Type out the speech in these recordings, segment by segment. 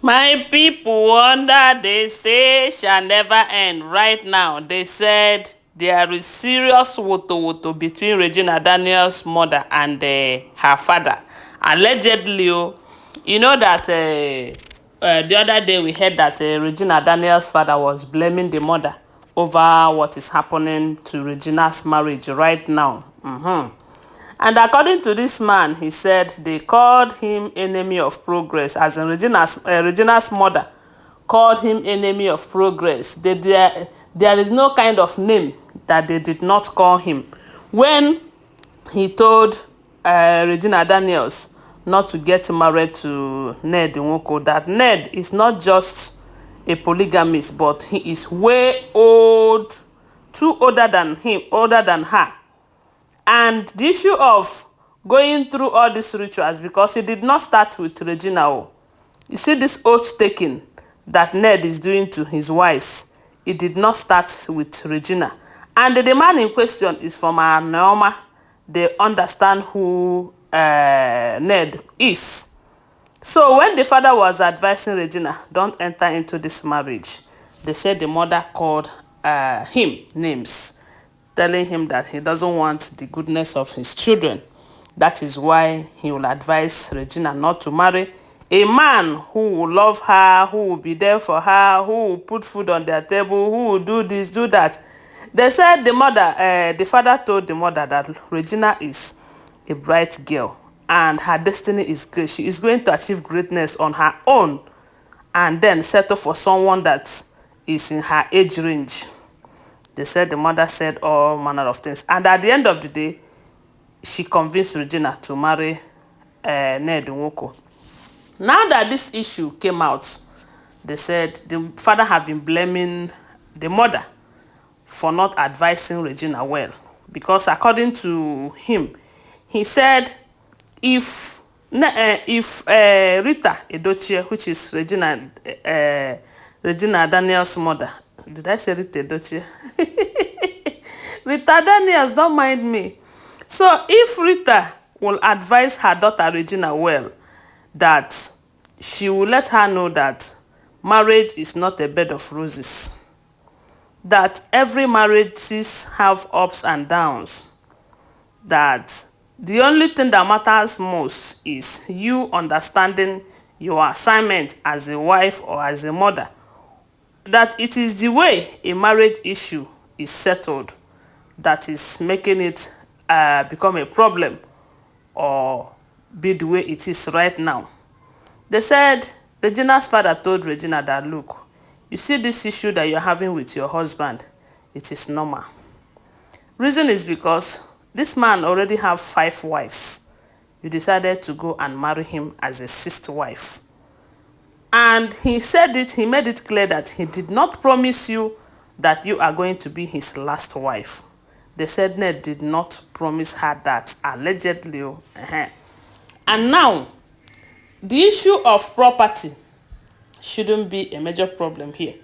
My people wonder they say shall never end. Right now, they said there is serious woto between Regina Daniels' mother and her father. Allegedly, you know that the other day we heard that Regina Daniels' father was blaming the mother over what is happening to Regina's marriage right now. And according to this man, he said they called him enemy of progress, as in Regina's mother called him enemy of progress. There is no kind of name that they did not call him. When he told Regina Daniels not to get married to NedNwoko, that Ned is not just a polygamist, but he is way old, too older than him, older than her. And the issue of going through all these rituals, because he did not start with Regina. Oh. You see this oath taking that Ned is doing to his wives, it did not start with Regina. And the man in question is from Naoma. They understand who Ned is. So when the father was advising Regina, don't enter into this marriage, they said the mother called him names, telling him that he doesn't want the goodness of his children. That is why he will advise Regina not to marry a man who will love her, who will be there for her, who will put food on their table, who will do this, do that. They said the father told the mother that Regina is a bright girl and her destiny is great. She is going to achieve greatness on her own and then settle for someone that is in her age range. They said the mother said all manner of things. And at the end of the day, she convinced Regina to marry NedNwoko. Now that this issue came out, they said the father had been blaming the mother for not advising Regina well. Because according to him, he said if Rita Edochie, which is Regina Daniels' mother, did I say Rita Edochie? Rita Daniels, don't mind me. So if Rita will advise her daughter Regina well, that she will let her know that marriage is not a bed of roses, that every marriages have ups and downs, that the only thing that matters most is you understanding your assignment as a wife or as a mother, that it is the way a marriage issue is settled that is making it become a problem or be the way it is right now. They said Regina's father told Regina that, look, you see this issue that you're having with your husband, it is normal. Reason is because this man already have 5 wives. You decided to go and marry him as a 6th wife. And he said it, he made it clear that he did not promise you that you are going to be his last wife. They said Ned did not promise her that, allegedly. And now, the issue of property shouldn't be a major problem here.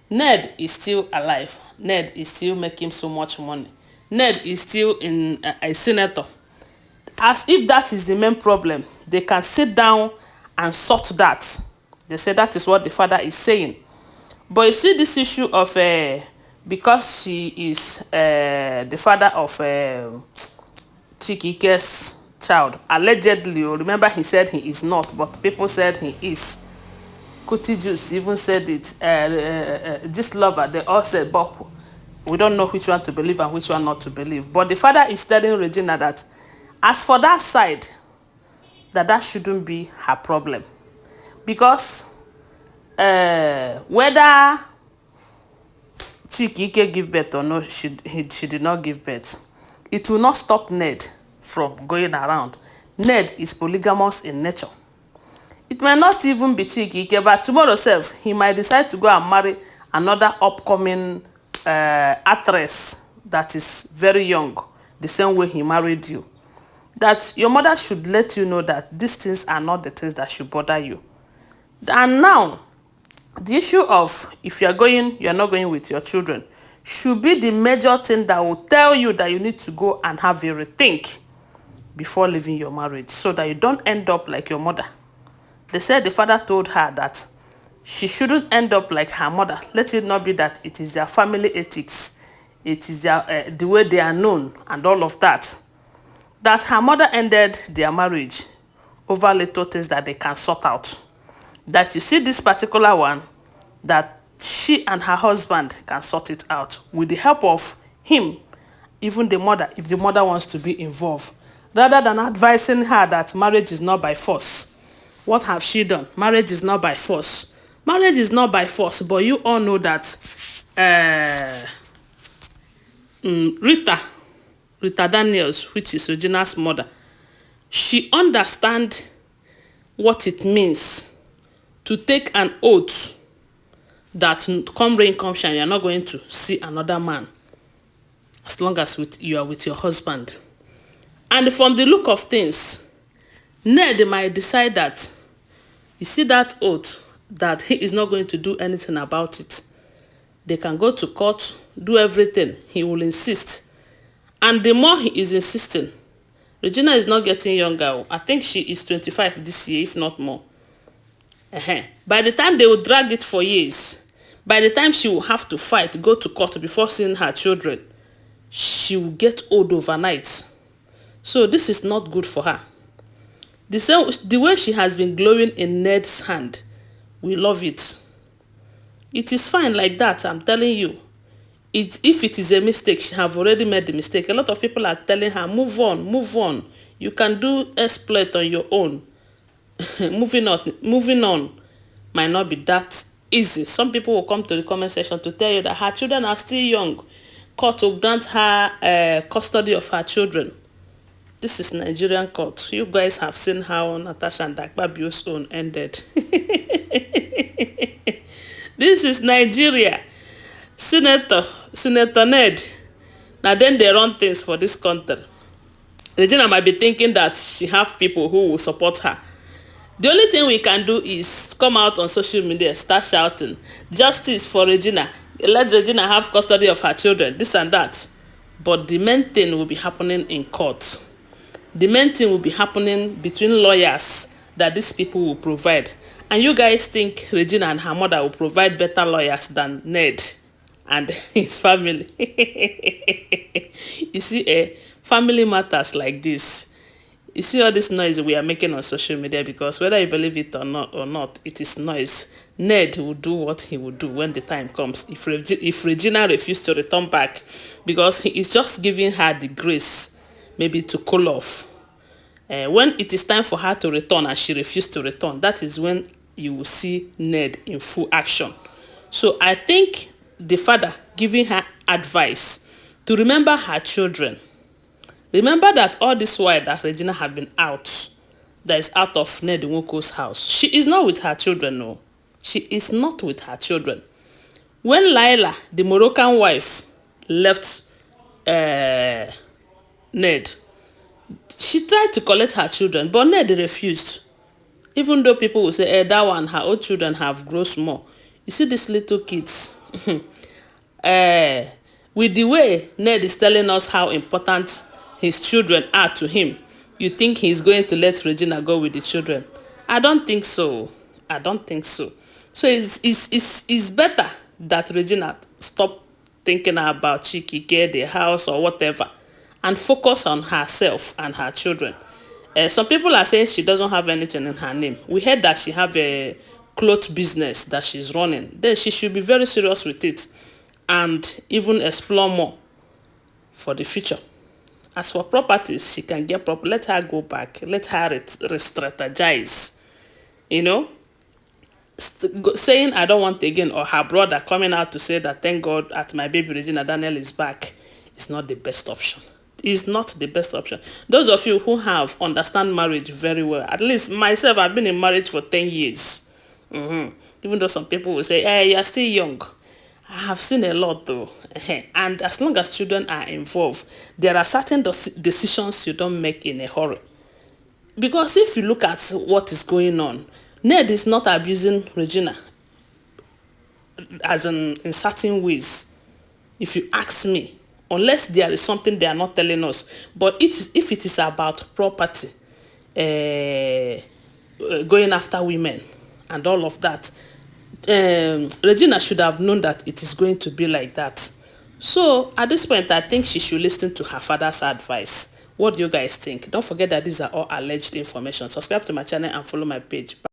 Ned is still alive. Ned is still making so much money. Ned is still a senator. As if that is the main problem, they can sit down and sort that. They say that is what the father is saying. But you see this issue of because she is the father of Chikike's child, allegedly, remember he said he is not, but people said he is. Kuti Juice even said it, just lover, they all said, but we don't know which one to believe and which one not to believe. But the father is telling Regina that as for that side, that shouldn't be her problem. Because whether Chikike give birth or no, she did not give birth, it will not stop Ned from going around. Ned is polygamous in nature. It may not even be Chikike, but tomorrow self, he might decide to go and marry another upcoming actress that is very young, the same way he married you. That your mother should let you know that these things are not the things that should bother you. And now, the issue of if you're not going with your children should be the major thing that will tell you that you need to go and have a rethink before leaving your marriage, so that you don't end up like your mother. They said the father told her that she shouldn't end up like her mother. Let it not be that it is their family ethics, it is their the way they are known and all of that. That her mother ended their marriage over little things that they can sort out. That you see this particular one, that she and her husband can sort it out with the help of him, even the mother, if the mother wants to be involved. Rather than advising her that marriage is not by force. What have she done? Marriage is not by force. Marriage is not by force, but you all know that Rita Daniels, which is Regina's mother, she understands what it means to take an oath that come rain, come shine, you're not going to see another man as long as you are with your husband. And from the look of things, Ned might decide that, you see that oath, that he is not going to do anything about it. They can go to court, do everything. He will insist. And the more he is insisting, Regina is not getting younger. I think she is 25 this year, if not more. By the time they will drag it for years, by the time she will have to fight, go to court before seeing her children, she will get old overnight. So this is not good for her. The way she has been glowing in Ned's hand, we love it. It is fine like that, I'm telling you. If it is a mistake, she have already made the mistake. A lot of people are telling her, move on, move on. You can do exploit on your own. Moving on might not be that easy. Some people will come to the comment section to tell you that her children are still young. Court will grant her custody of her children. This is Nigerian court. You guys have seen how Natasha and Dakpabio's own ended. This is Nigeria. Senator Ned. Now then they run things for this country. Regina might be thinking that she have people who will support her. The only thing we can do is come out on social media, start shouting, justice for Regina. Let Regina have custody of her children, this and that. But the main thing will be happening in court. The main thing will be happening between lawyers that these people will provide. And you guys think Regina and her mother will provide better lawyers than Ned and his family? You see, family matters like this. You see all this noise we are making on social media, because whether you believe it or not, it is noise. Ned will do what he will do when the time comes. If Regina refuses to return back, because he is just giving her the grace, maybe to cool off. When it is time for her to return and she refuses to return, that is when you will see Ned in full action. So I think the father giving her advice to remember her children. Remember that all this while that Regina have been out, that is out of NedNwoko's house. She is not with her children, no. She is not with her children. When Laila, the Moroccan wife, left Ned, she tried to collect her children, but Ned refused. Even though people will say, that one, her old children have grown small. You see these little kids. With the way Ned is telling us how important his children are to him, you think he's going to let Regina go with the children? I don't think so. I don't think so. So it's better that Regina stop thinking about Chikike, the house or whatever, and focus on herself and her children. Some people are saying she doesn't have anything in her name. We heard that she have a cloth business that she's running. Then she should be very serious with it and even explore more for the future. As for properties, she can get property. Let her go back. Let her re-strategize. You know? Saying I don't want again, or her brother coming out to say that thank God that my baby Regina Daniel is back, is not the best option. It's not the best option. Those of you who have understand marriage very well, at least myself, I've been in marriage for 10 years. Even though some people will say, hey, you're still young. I have seen a lot though. And as long as children are involved, there are certain decisions you don't make in a hurry. Because if you look at what is going on, Ned is not abusing Regina as in certain ways, if you ask me, unless there is something they are not telling us. But if it is about property, going after women and all of that, Regina should have known that it is going to be like that. So at this point, I think she should listen to her father's advice. What do you guys think? Don't forget that these are all alleged information. Subscribe to my channel and follow my page. Bye.